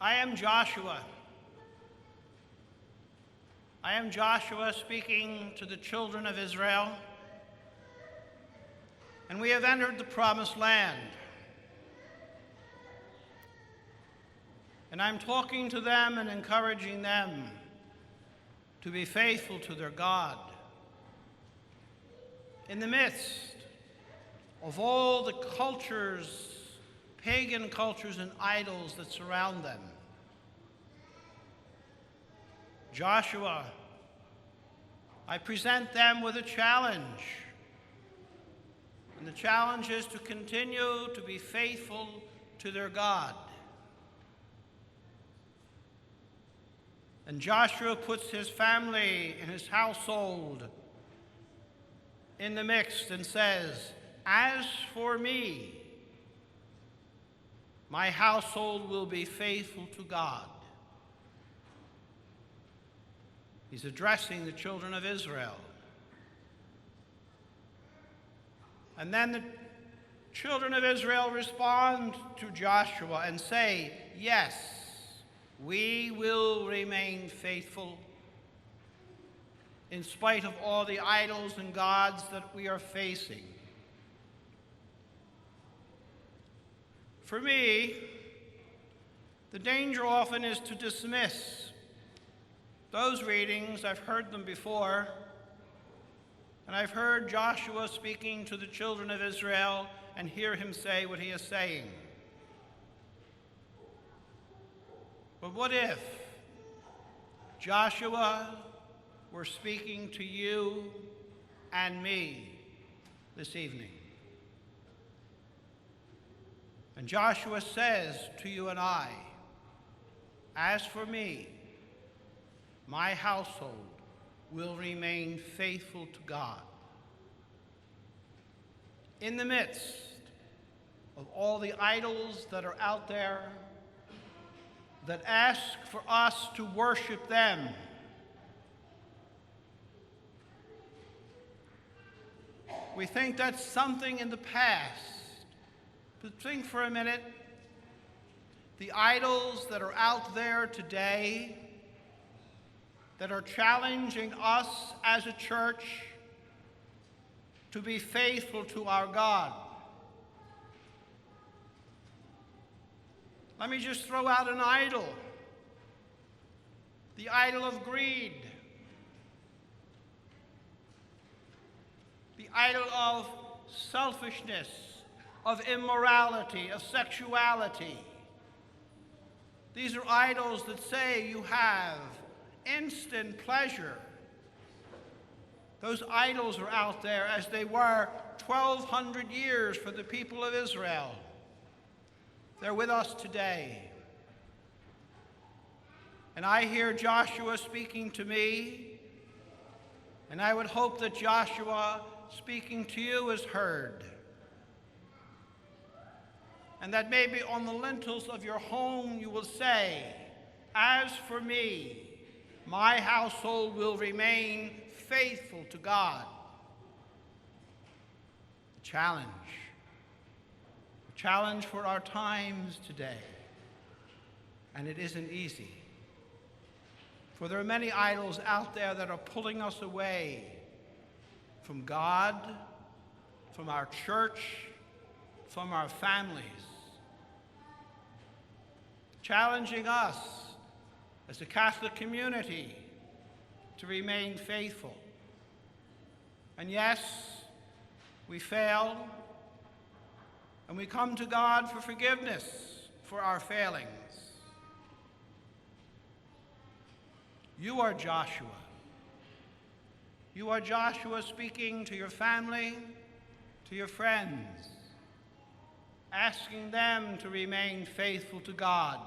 I am Joshua. I am Joshua speaking to the children of Israel, and we have entered the promised land. And I'm talking to them and encouraging them to be faithful to their God in the midst of all the cultures, pagan cultures and idols that surround them. Joshua, I present them with a challenge. And the challenge is to continue to be faithful to their God. And Joshua puts his family and his household in the mix and says, "As for me, my household will be faithful to God." He's addressing the children of Israel. And then the children of Israel respond to Joshua and say, "Yes, we will remain faithful in spite of all the idols and gods that we are facing." For me, the danger often is to dismiss those readings. I've heard them before, and I've heard Joshua speaking to the children of Israel and hear him say what he is saying. But what if Joshua were speaking to you and me this evening? And Joshua says to you and I, "As for me, my household will remain faithful to God." In the midst of all the idols that are out there that ask for us to worship them, we think that's something in the past. But think for a minute, the idols that are out there today that are challenging us as a church to be faithful to our God. Let me just throw out an idol. The idol of greed. The idol of selfishness, of immorality, of sexuality. These are idols that say you have instant pleasure. Those idols are out there as they were 1,200 years for the people of Israel. They're with us today. And I hear Joshua speaking to me, and I would hope that Joshua speaking to you is heard. And that maybe on the lintels of your home you will say, "As for me, my household will remain faithful to God." A challenge for our times today. And it isn't easy. For there are many idols out there that are pulling us away from God, from our church, from our families. Challenging us as a Catholic community to remain faithful. And yes, we fail, and we come to God for forgiveness for our failings. You are Joshua. You are Joshua speaking to your family, to your friends, asking them to remain faithful to God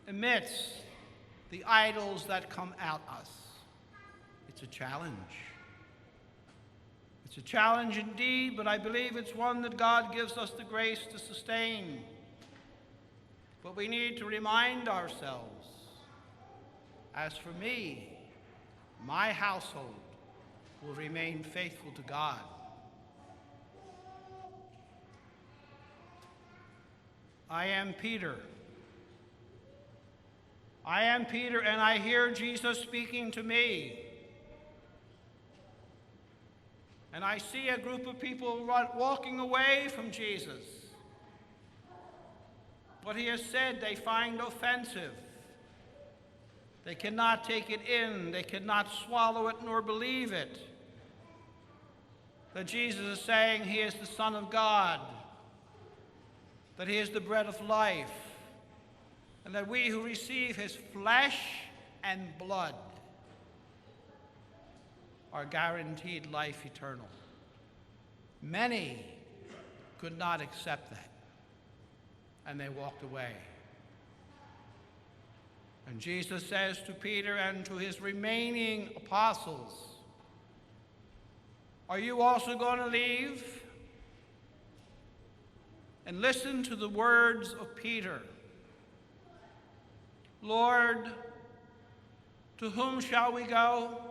amidst the idols that come at us. It's a challenge. It's a challenge indeed, but I believe it's one that God gives us the grace to sustain. But we need to remind ourselves, "As for me, my household will remain faithful to God." I am Peter, I am Peter, and I hear Jesus speaking to me. And I see a group of people walking away from Jesus. What he has said they find offensive. They cannot take it in. They cannot swallow it nor believe it. That Jesus is saying he is the Son of God, that he is the bread of life, and that we who receive his flesh and blood are guaranteed life eternal. Many could not accept that, and they walked away. And Jesus says to Peter and to his remaining apostles, are you also going to leave? And listen to the words of Peter. Lord, to whom shall we go?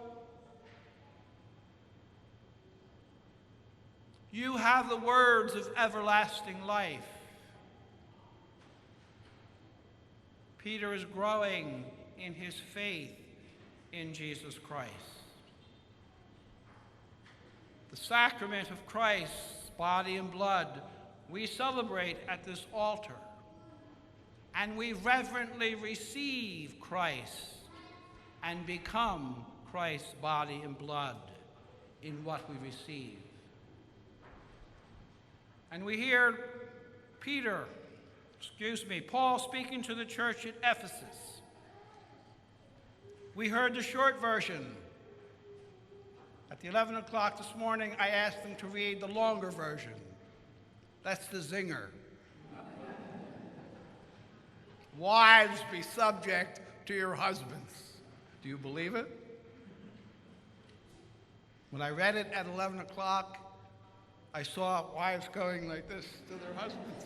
You have the words of everlasting life. Peter is growing in his faith in Jesus Christ. The sacrament of Christ's body and blood we celebrate at this altar, and we reverently receive Christ and become Christ's body and blood in what we receive. And we hear Paul speaking to the church at Ephesus. We heard the short version. At the 11 o'clock this morning, I asked them to read the longer version. That's the zinger. Wives, be subject to your husbands. Do you believe it? When I read it at 11 o'clock, I saw wives going like this to their husbands.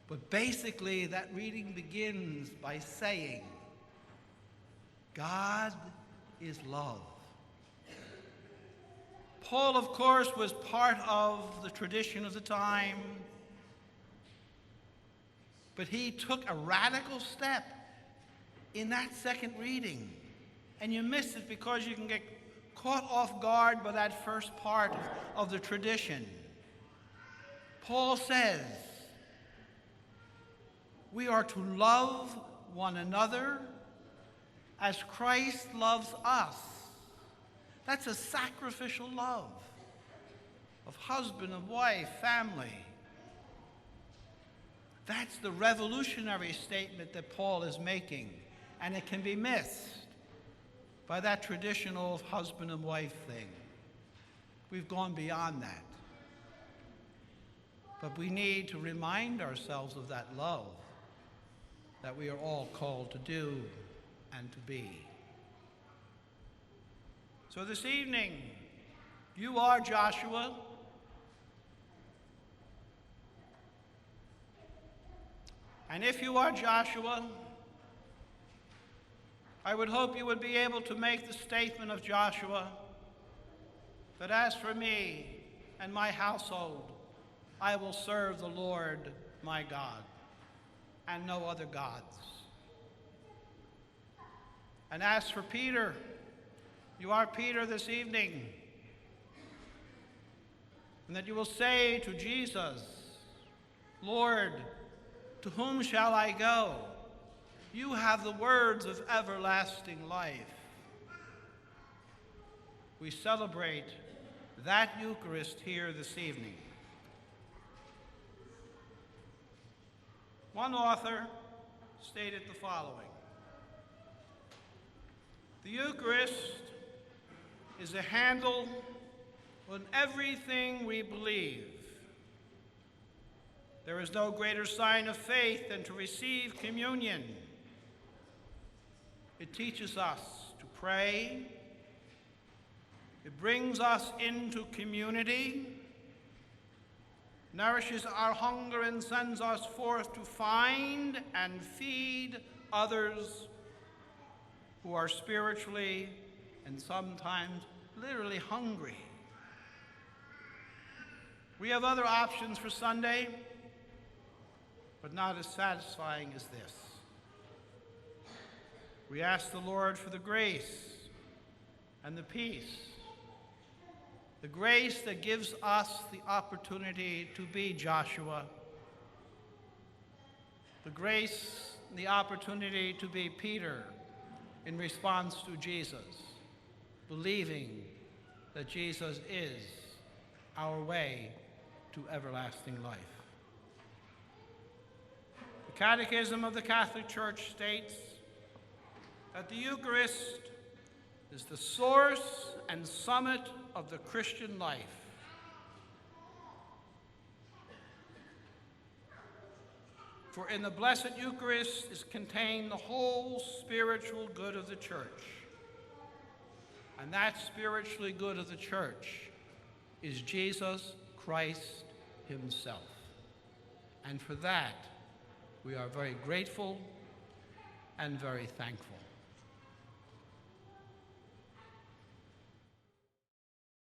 But basically, that reading begins by saying, God is love. Paul, of course, was part of the tradition of the time, but he took a radical step in that second reading. And you miss it because you can get caught off guard by that first part of the tradition. Paul says, we are to love one another as Christ loves us. That's a sacrificial love of husband, of wife, family. That's the revolutionary statement that Paul is making, and it can be missed by that traditional husband and wife thing. We've gone beyond that. But we need to remind ourselves of that love that we are all called to do and to be. So this evening, you are Joshua. And if you are Joshua, I would hope you would be able to make the statement of Joshua that as for me and my household, I will serve the Lord my God and no other gods. And as for Peter, you are Peter this evening, and that you will say to Jesus, Lord, to whom shall I go? You have the words of everlasting life. We celebrate that Eucharist here this evening. One author stated the following: the Eucharist is a handle on everything we believe. There is no greater sign of faith than to receive communion. It teaches us to pray. It brings us into community, nourishes our hunger, and sends us forth to find and feed others who are spiritually and sometimes literally hungry. We have other options for Sunday. but not as satisfying as this. We ask the Lord for the grace and the peace, the grace that gives us the opportunity to be Joshua, the grace and the opportunity to be Peter in response to Jesus, believing that Jesus is our way to everlasting life. The Catechism of the Catholic Church states that the Eucharist is the source and summit of the Christian life. For in the Blessed Eucharist is contained the whole spiritual good of the Church. And that spiritually good of the Church is Jesus Christ himself. And for that, we are very grateful and very thankful.